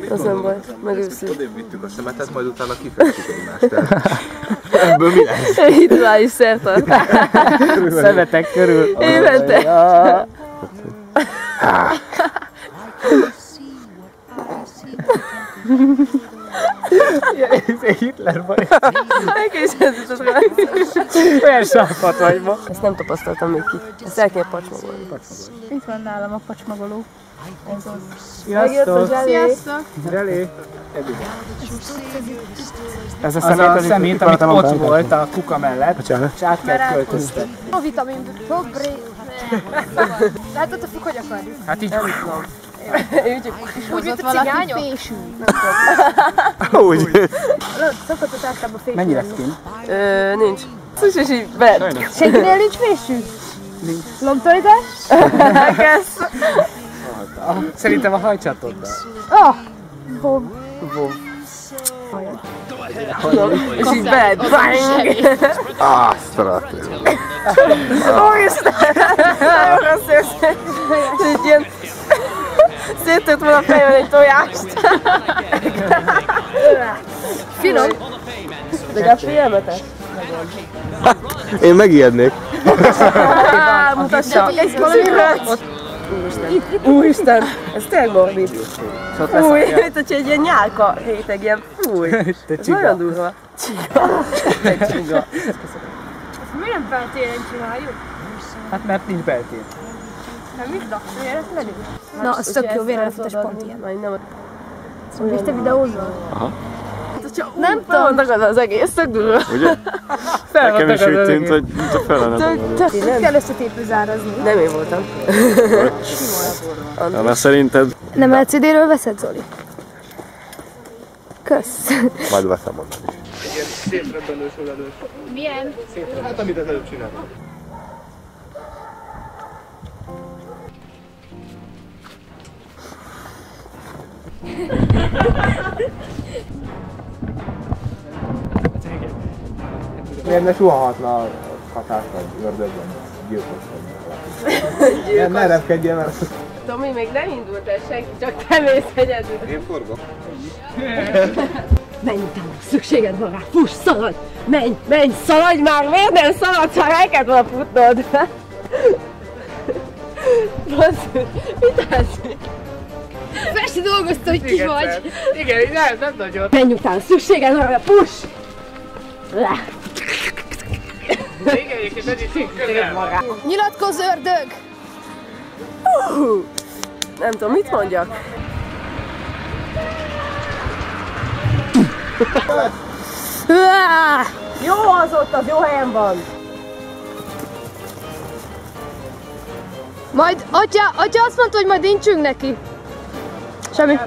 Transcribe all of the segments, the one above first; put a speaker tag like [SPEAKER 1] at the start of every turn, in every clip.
[SPEAKER 1] Az nem baj, megőszünk.
[SPEAKER 2] Odébb vittük a szemetet, majd utána kifejtjük egymást. Ebből mi lesz?
[SPEAKER 1] Itt rá is szertart.
[SPEAKER 3] Szemetek körül.
[SPEAKER 1] Évente.
[SPEAKER 3] Hitler vagy.
[SPEAKER 1] Egészhez rá.
[SPEAKER 3] Olyan sápat vagy ma.
[SPEAKER 1] Ezt nem tapasztaltam még ki. Ezt el kell pacsmagolni.
[SPEAKER 4] Itt van nálam a pacsmagoló. Ez az.
[SPEAKER 3] Sziasztok!
[SPEAKER 4] Sziasztok!
[SPEAKER 3] Zseli! Ez a szemét, amit ott volt a kuka mellett, és át kell költöztetni.
[SPEAKER 4] A vitamin dobré. Látod, hogy akarjuk?
[SPEAKER 3] Hát így
[SPEAKER 4] És úgy, mint a cigányok? Fésű.
[SPEAKER 2] Úgy.
[SPEAKER 4] Szokott általában fésű.
[SPEAKER 3] mennyi lesz kint?
[SPEAKER 1] Nincs. Szóval így bent.
[SPEAKER 4] Senkinél nincs fésű? Nincs. Lomtolítás?
[SPEAKER 1] Kezd.
[SPEAKER 3] Szerintem a hajcsatoddal.
[SPEAKER 1] És így bent. Bang!
[SPEAKER 2] Azt a
[SPEAKER 1] Úristen! Nagyon rossz érzés. Így ilyen... Széttett volna a fejben egy tojást.
[SPEAKER 4] Finom.
[SPEAKER 1] Legalább félelmetes.
[SPEAKER 2] Én megijednék.
[SPEAKER 1] Mutassa. Úristen, ez tényleg morbid. Fúj, mint hogyha egy ilyen nyálka réteg, ilyen fúj. Ez nagyon durva. Csiga. Egy csiga.
[SPEAKER 4] Miért nem feltéren csináljuk?
[SPEAKER 3] Hát mert nincs beltén.
[SPEAKER 4] Nem mit laksz, miért ezt menünk? Na, az tök jó, véreletes pont ilyen. És te videózol?
[SPEAKER 2] Aha.
[SPEAKER 1] Nem tudom, az egész, tök durva.
[SPEAKER 2] Ugye? Nekem is úgy tűnt, hogy mint a felene.
[SPEAKER 4] Nem kell összetépőzárazni.
[SPEAKER 1] Nem én voltam.
[SPEAKER 2] Na szerinted?
[SPEAKER 4] Nem LCD-ről veszed, Zoli? Kösz.
[SPEAKER 2] Majd veszem onnan is.
[SPEAKER 5] Egy ilyen szétröbbenős hulládős.
[SPEAKER 4] Milyen?
[SPEAKER 5] Hát amit az előbb csináltam.
[SPEAKER 2] Miért ne suhahatna a hatás vagy ördögben? Gyilkos vagy. Ne repkedjél, mert...
[SPEAKER 1] Tomi, még nem indult el senki, csak te mész egyedül.
[SPEAKER 2] Én forgok.
[SPEAKER 1] Menj utána, szükséged van rá, fuss, szaladj! Menj, szaladj már, miért nem szaladsz, ha el kellett volna futnod? Basszus, mit állsz?
[SPEAKER 4] Fel se dolgozta, hogy ki vagy.
[SPEAKER 3] Igen, nem nagyon.
[SPEAKER 1] Menj utána, szükséged van rá, fuss!
[SPEAKER 3] Igen, egyébként ez is közel.
[SPEAKER 4] Nyilatkozz, ördög!
[SPEAKER 1] Nem tudom, mit mondjak? Jó az ott, az jó helyen van.
[SPEAKER 4] Majd, atya azt mondta, hogy majd nincsünk neki. Semmi.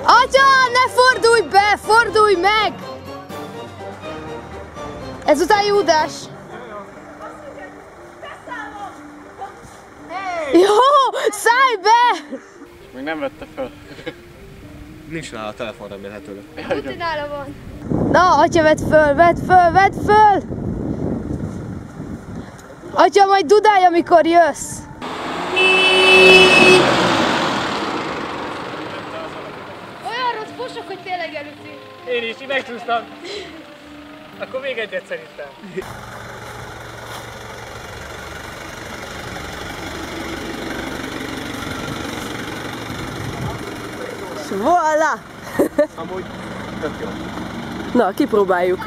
[SPEAKER 4] Atya, ne fordulj be, fordulj meg! Ezután Júdás. Jó, szállj be!
[SPEAKER 5] Még nem vette fel.
[SPEAKER 2] Nincs nála a telefon remélhetőleg.
[SPEAKER 4] Nála van. Na, atya, vedd föl! Atya, majd dudálj, amikor jössz. Olyan rossz fosok, hogy tényleg elüti.
[SPEAKER 3] Én is, megcsúsztam. Akkor még egyet szerintem.
[SPEAKER 1] Voilà!
[SPEAKER 2] Amúgy tök jó.
[SPEAKER 1] Na, kipróbáljuk.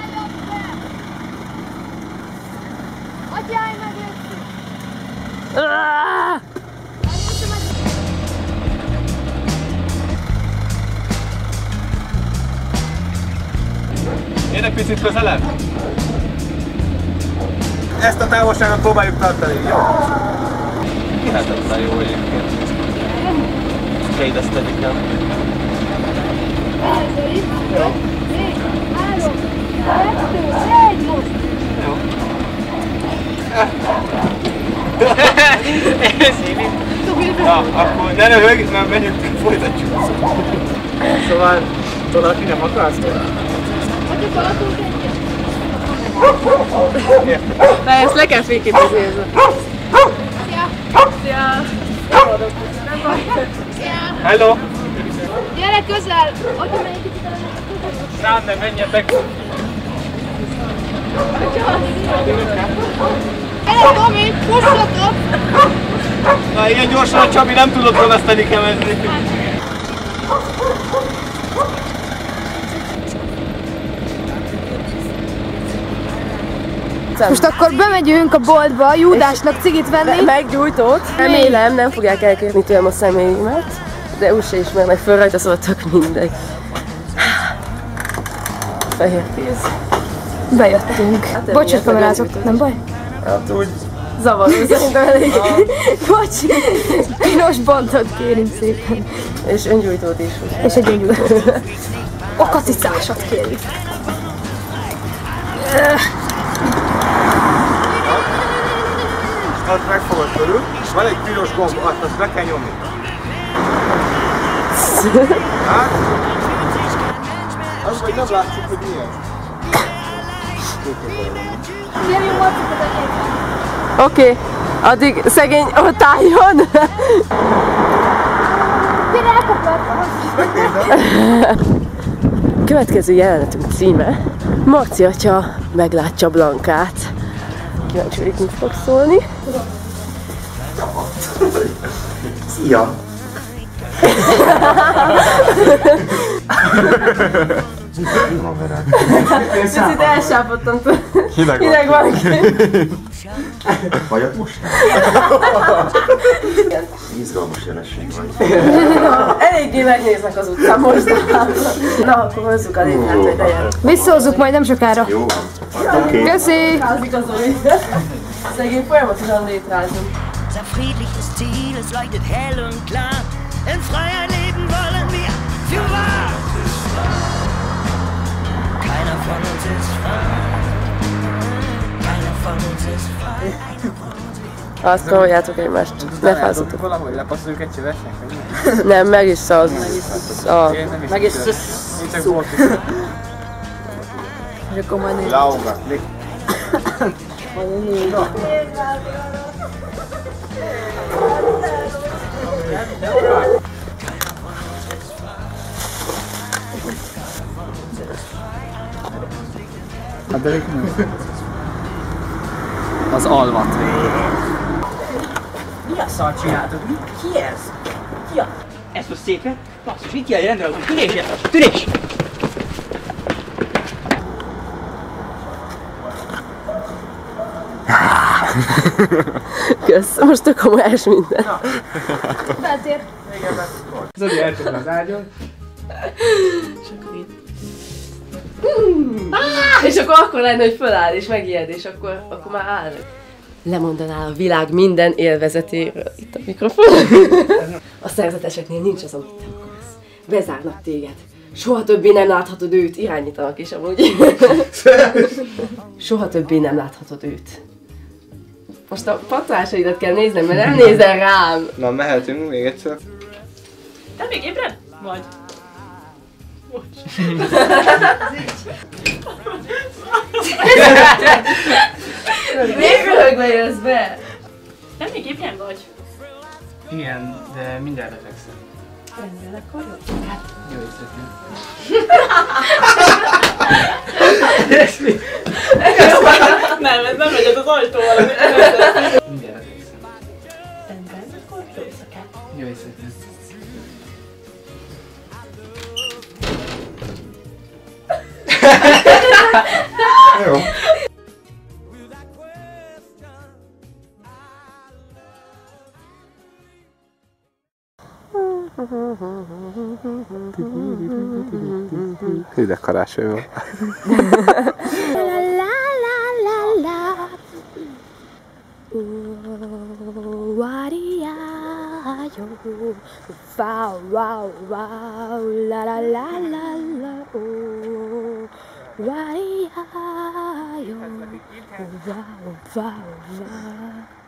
[SPEAKER 4] Atyáj, megjöttünk!
[SPEAKER 2] Én egy picit közelebb. Ezt a távolságot próbáljuk tartani, jó? Hihetetlen jó egyébként. Kérdeztedik el.
[SPEAKER 4] Jó. 3, 2, 1, most!
[SPEAKER 2] Jó. Na, akkor ne röhögj, mert menjünk, folytatjuk.
[SPEAKER 3] Szóval, tudod, ki nem akarsz?
[SPEAKER 4] Atya, talatunk egyet?
[SPEAKER 1] Na, ezt le kell fékítézni ezzel. Szia!
[SPEAKER 5] Hello!
[SPEAKER 4] Gyere közel! Ott menj kicsit el.
[SPEAKER 5] Rám nem menjetek!
[SPEAKER 4] Gyere Tomi, fussatok!
[SPEAKER 5] Na ilyen gyorsan a Csabi nem tudod volna ezt elikemezni.
[SPEAKER 4] Most akkor bemegyünk a boltba Júdásnak cigit venni.
[SPEAKER 1] Meggyújtót. Remélem nem fogják elkérni tőlem a személyimet, de úgyse ismernek föl rajta, szóval tök mindegy. Fehér kéz.
[SPEAKER 4] Bejöttünk. Hát, bocs, hogy kamerázok, nem baj?
[SPEAKER 1] Hát úgy zavaró, szerintem elég.
[SPEAKER 4] Bocs, piros bontot kérünk szépen.
[SPEAKER 1] És öngyújtót is.
[SPEAKER 4] És egy öngyújtót. A kacicásat kérjük.
[SPEAKER 2] Azt megfogod körül, van egy piros gomb, azt be kell nyomni. Hát? Azt vagy nem látszik, hogy milyen.
[SPEAKER 1] Oké, addig szegény ott álljon. Következő jelenetünk címe Marci atya meglátja Blankát. Kíváncsi vagyok, mit fog szólni.
[SPEAKER 2] Szia! Mi van veled?
[SPEAKER 1] Picit elsápottam.
[SPEAKER 2] Hideg
[SPEAKER 1] van.
[SPEAKER 2] Vagy ott most? Izgalmas jelenség vagy.
[SPEAKER 1] Eléggé megnéznek az utcán most. Na, akkor hozzuk a létrát, hogy legyen.
[SPEAKER 4] Visszahozzuk majd nem sokára.
[SPEAKER 2] Jó van. Oké.
[SPEAKER 4] Köszi!
[SPEAKER 1] Házik az Zoli. Szegény folyamatosan létrázunk.
[SPEAKER 6] Unser friedliches Ziel, es leuchtet hell und klar. In Freiheit leben wollen wir für wahr. Keiner von uns ist frei. Keiner von uns ist frei.
[SPEAKER 1] Azt karoljátok egymást, ne fázzatok.
[SPEAKER 3] Valahogy lepasszoljuk egy csövesnek?
[SPEAKER 1] Nem, meg is szaz.
[SPEAKER 3] Meg is én csak voltunk.
[SPEAKER 4] És akkor majd nézzük.
[SPEAKER 2] Laugatni.
[SPEAKER 3] Hát de az alvat.
[SPEAKER 7] Mi a szar csináltad? Ki ez? Ki a... Ezt a szépen? Basszus, itt jaj, rendre azon. Tűnés! Tűnés!
[SPEAKER 1] Kösz, most a komolyás minden.
[SPEAKER 4] Beltér.
[SPEAKER 3] Zoli eltűnt az ágyon.
[SPEAKER 1] És akkor lenne, hogy föláll és megijed, és akkor már áll. Lemondanál a világ minden élvezetéről. Itt a mikrofon. A szerzeteseknél nincs az, amit te akarsz. Bezárnak téged. Soha többé nem láthatod őt. Irányítanak is amúgy. Soha többé nem láthatod őt. Most a pattolásaidat kell néznem, mert nem nézel rám.
[SPEAKER 5] Na, mehetünk még egyszer.
[SPEAKER 7] Te még ébren? Vagy?
[SPEAKER 1] Még röhögve jössz be?
[SPEAKER 7] Nem még ébren vagy?
[SPEAKER 3] Igen, de mindjárt lefekszem.
[SPEAKER 7] Rendben, akkor jó.
[SPEAKER 3] Jó éjszakát.
[SPEAKER 7] Nem, ez nem megy, ez az ajtóval.
[SPEAKER 3] Mindjárt lefekszem.
[SPEAKER 7] Rendben, akkor jó éjszakát.
[SPEAKER 3] Jó éjszakát.
[SPEAKER 2] Jó. Hideg karácsony van.
[SPEAKER 4] Wow, wow, wow, la la la la la, oh, wow, wow, wow.